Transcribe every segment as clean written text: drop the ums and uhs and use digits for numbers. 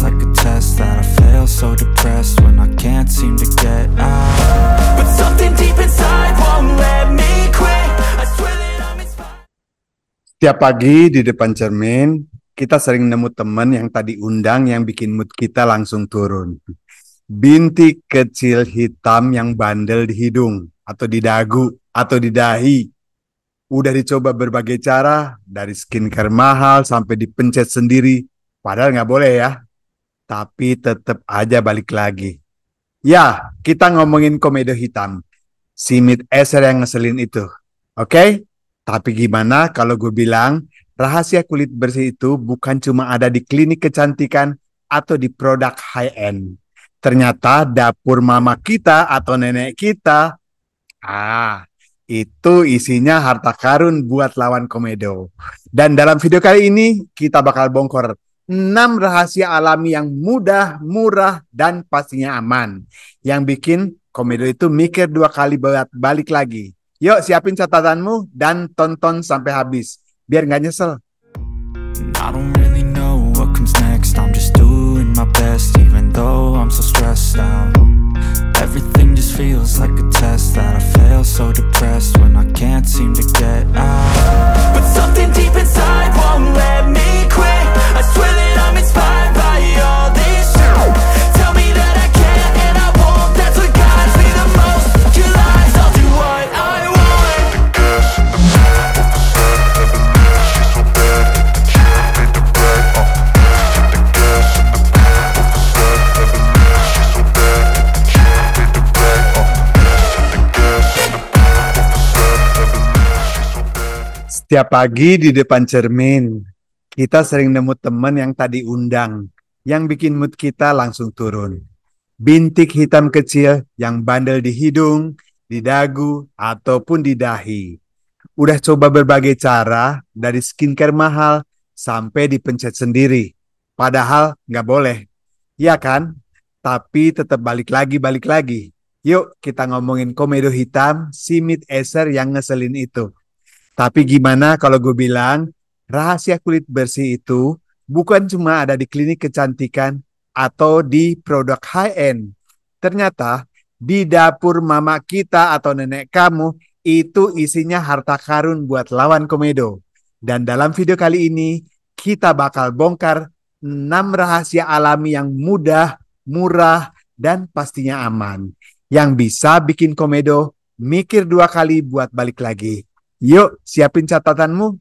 like a test that I fail, so depressed when I can't seem to get out. But something deep inside won't let me quit. I swear that I'm inspired. Setiap pagi di depan cermin, kita sering nemu teman yang tadi undang yang bikin mood kita langsung turun. Bintik kecil hitam yang bandel di hidung, atau di dagu, atau di dahi. Udah dicoba berbagai cara, dari skincare mahal sampai dipencet sendiri. Padahal nggak boleh ya. Tapi tetap aja balik lagi. Ya, kita ngomongin komedo hitam. Si Mid Acer yang ngeselin itu. Oke? Tapi gimana kalau gue bilang, rahasia kulit bersih itu bukan cuma ada di klinik kecantikan atau di produk high-end. Ternyata dapur mama kita atau nenek kita, itu isinya harta karun buat lawan komedo. Dan dalam video kali ini, kita bakal bongkar 6 rahasia alami yang mudah, murah, dan pastinya aman. Yang bikin komedo itu mikir 2 kali buat balik lagi. Yuk siapin catatanmu dan tonton sampai habis, biar nggak nyesel. I don't really know what comes next. I'm just doing my best, even though I'm so stressed out. Everything just feels like a test that I fail, so depressed when I can't seem to get out. But something deep inside won't let me quit. I swear that I'm inspired by all this shit. Tell me that I can't and I won't. That's what guides me the most. Your lies, I'll do what I want. Setiap pagi di depan cermin, kita sering nemu teman yang tadi undang, yang bikin mood kita langsung turun. Bintik hitam kecil yang bandel di hidung, di dagu, ataupun di dahi. Udah coba berbagai cara, dari skincare mahal sampai dipencet sendiri. Padahal nggak boleh, ya kan? Tapi tetap balik lagi. Yuk kita ngomongin komedo hitam, si Mid Acer yang ngeselin itu. Tapi gimana kalau gue bilang, rahasia kulit bersih itu bukan cuma ada di klinik kecantikan atau di produk high-end. Ternyata di dapur mama kita atau nenek kamu itu isinya harta karun buat lawan komedo. Dan dalam video kali ini kita bakal bongkar 6 rahasia alami yang mudah, murah, dan pastinya aman. Yang bisa bikin komedo mikir 2 kali buat balik lagi. Yuk, siapin catatanmu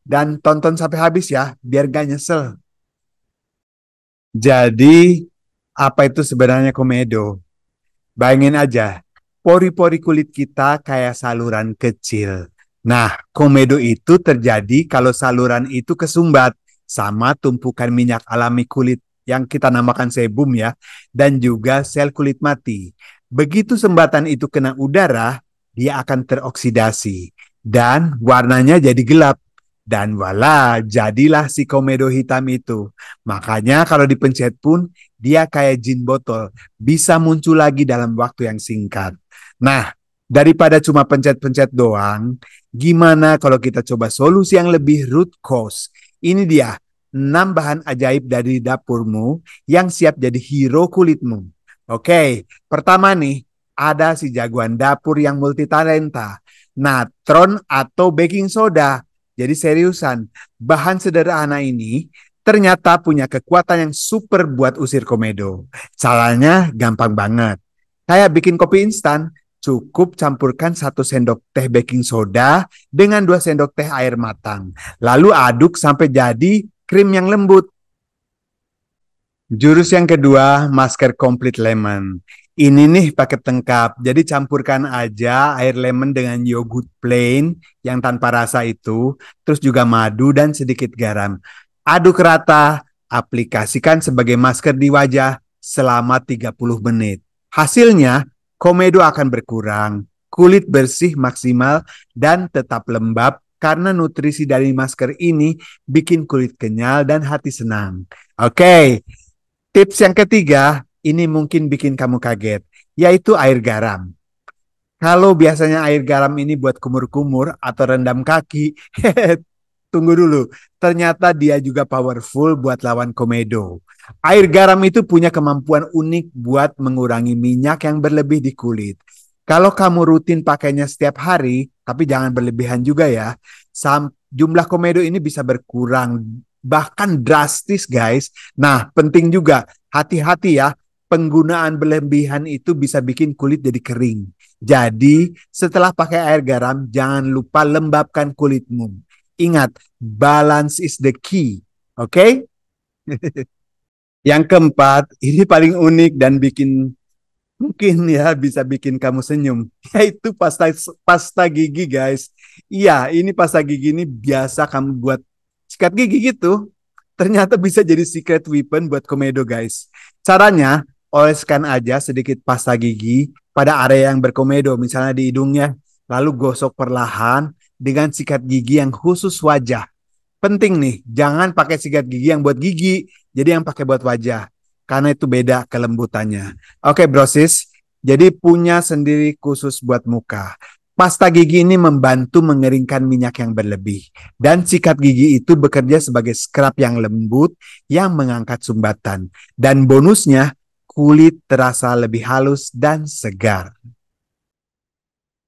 dan tonton sampai habis ya, biar gak nyesel. Jadi, apa itu sebenarnya komedo? Bayangin aja, pori-pori kulit kita kayak saluran kecil. Nah, komedo itu terjadi kalau saluran itu kesumbat sama tumpukan minyak alami kulit yang kita namakan sebum ya, dan juga sel kulit mati. Begitu sumbatan itu kena udara, dia akan teroksidasi. Dan warnanya jadi gelap. Dan wala, jadilah si komedo hitam itu. Makanya kalau dipencet pun, dia kayak jin botol. Bisa muncul lagi dalam waktu yang singkat. Nah, daripada cuma pencet-pencet doang, gimana kalau kita coba solusi yang lebih root cause? Ini dia, 6 bahan ajaib dari dapurmu yang siap jadi hero kulitmu. Oke, pertama nih, ada si jagoan dapur yang multitalenta. Natron atau baking soda. Jadi seriusan, bahan sederhana ini ternyata punya kekuatan yang super buat usir komedo. Caranya gampang banget. Kayak bikin kopi instan, cukup campurkan 1 sendok teh baking soda dengan 2 sendok teh air matang. Lalu aduk sampai jadi krim yang lembut. Jurus yang kedua, masker komplit lemon. Ini nih paket lengkap, jadi campurkan aja air lemon dengan yogurt plain yang tanpa rasa itu, terus juga madu dan sedikit garam. Aduk rata, aplikasikan sebagai masker di wajah selama 30 menit. Hasilnya, komedo akan berkurang, kulit bersih maksimal, dan tetap lembab karena nutrisi dari masker ini bikin kulit kenyal dan hati senang. Oke, tips yang ketiga, ini mungkin bikin kamu kaget, yaitu air garam. Kalau biasanya air garam ini buat kumur-kumur atau rendam kaki, tunggu dulu. Ternyata dia juga powerful buat lawan komedo. Air garam itu punya kemampuan unik buat mengurangi minyak yang berlebih di kulit. Kalau kamu rutin pakainya setiap hari, tapi jangan berlebihan juga ya. Jumlah komedo ini bisa berkurang, bahkan drastis guys. Nah, penting juga, hati-hati ya. Penggunaan berlebihan itu bisa bikin kulit jadi kering. Jadi, setelah pakai air garam, jangan lupa lembabkan kulitmu. Ingat, balance is the key. Oke? Yang keempat, ini paling unik dan mungkin ya bisa bikin kamu senyum. Yaitu pasta gigi guys. Iya, ini pasta gigi ini biasa kamu buat sikat gigi gitu. Ternyata bisa jadi secret weapon buat komedo guys. Caranya, oleskan aja sedikit pasta gigi pada area yang berkomedo, misalnya di hidungnya. Lalu gosok perlahan dengan sikat gigi yang khusus wajah. Penting nih, jangan pakai sikat gigi yang buat gigi, jadi yang pakai buat wajah. Karena itu beda kelembutannya. Oke, brosis. Jadi punya sendiri khusus buat muka. Pasta gigi ini membantu mengeringkan minyak yang berlebih. Dan sikat gigi itu bekerja sebagai scrub yang lembut yang mengangkat sumbatan. Dan bonusnya, kulit terasa lebih halus dan segar.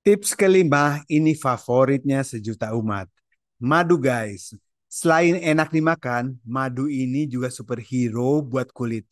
Tips kelima, ini favoritnya sejuta umat. Madu guys. Selain enak dimakan, madu ini juga superhero buat kulit.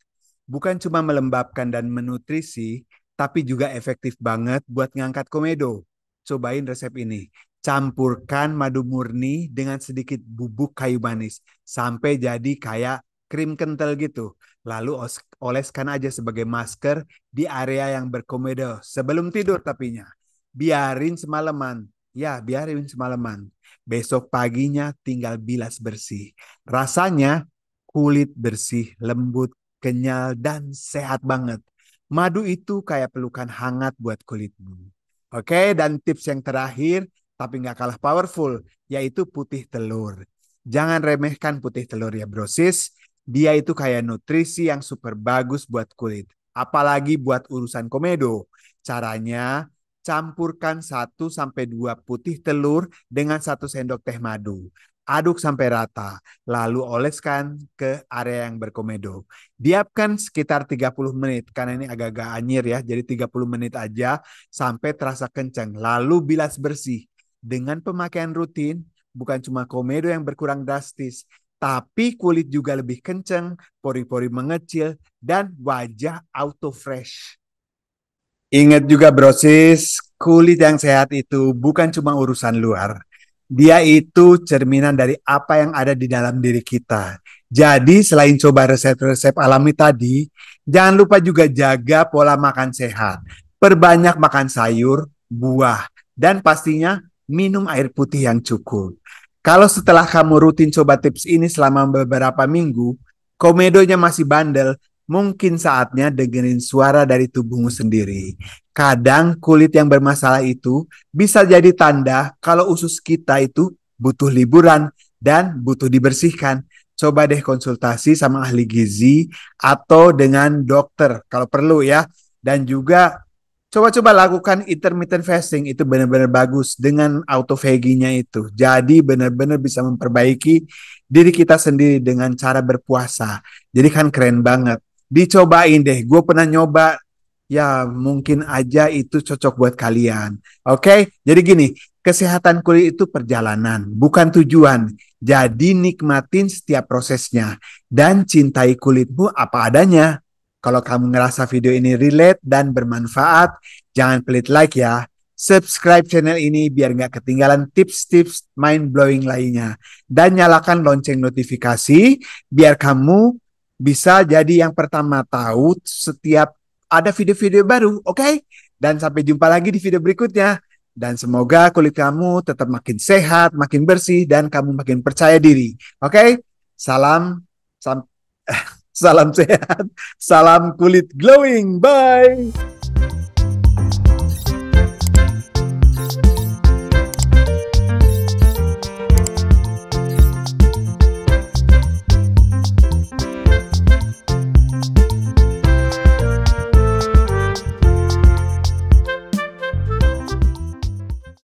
Bukan cuma melembabkan dan menutrisi, tapi juga efektif banget buat ngangkat komedo. Cobain resep ini. Campurkan madu murni dengan sedikit bubuk kayu manis. Sampai jadi kayak krim kental gitu. Lalu oleskan aja sebagai masker di area yang berkomedo. Sebelum tidur tapinya. Biarin semalaman. Ya, biarin semalaman. Besok paginya tinggal bilas bersih. Rasanya kulit bersih, lembut, kenyal, dan sehat banget. Madu itu kayak pelukan hangat buat kulitmu. Oke, dan tips yang terakhir, tapi nggak kalah powerful, yaitu putih telur. Jangan remehkan putih telur ya brosis. Dia itu kayak nutrisi yang super bagus buat kulit. Apalagi buat urusan komedo. Caranya, campurkan 1-2 putih telur dengan 1 sendok teh madu. Aduk sampai rata, lalu oleskan ke area yang berkomedo. Diamkan sekitar 30 menit, karena ini agak-agak anyir ya, jadi 30 menit aja sampai terasa kencang. Lalu bilas bersih. Dengan pemakaian rutin, bukan cuma komedo yang berkurang drastis, tapi kulit juga lebih kencang, pori-pori mengecil, dan wajah auto fresh. Ingat juga brosis, kulit yang sehat itu bukan cuma urusan luar. Dia itu cerminan dari apa yang ada di dalam diri kita. Jadi selain coba resep-resep alami tadi, jangan lupa juga jaga pola makan sehat. Perbanyak makan sayur, buah, dan pastinya minum air putih yang cukup. Kalau setelah kamu rutin coba tips ini selama beberapa minggu, komedonya masih bandel, mungkin saatnya dengerin suara dari tubuhmu sendiri. Kadang kulit yang bermasalah itu bisa jadi tanda kalau usus kita itu butuh liburan dan butuh dibersihkan. Coba deh konsultasi sama ahli gizi atau dengan dokter kalau perlu ya. Dan juga coba-coba lakukan intermittent fasting, itu benar-benar bagus dengan autophagy-nya itu. Jadi benar-benar bisa memperbaiki diri kita sendiri dengan cara berpuasa. Jadi kan keren banget. Dicobain deh, gue pernah nyoba, ya mungkin aja itu cocok buat kalian. Oke, jadi gini, kesehatan kulit itu perjalanan, bukan tujuan. Jadi nikmatin setiap prosesnya dan cintai kulitmu apa adanya. Kalau kamu ngerasa video ini relate dan bermanfaat, jangan pelit like ya. Subscribe channel ini biar nggak ketinggalan tips-tips mind-blowing lainnya. Dan nyalakan lonceng notifikasi biar kamu bisa jadi yang pertama tahu setiap ada video-video baru, oke? Dan sampai jumpa lagi di video berikutnya. Dan semoga kulit kamu tetap makin sehat, makin bersih, dan kamu makin percaya diri. Oke? Salam, salam sehat, salam kulit glowing. Bye!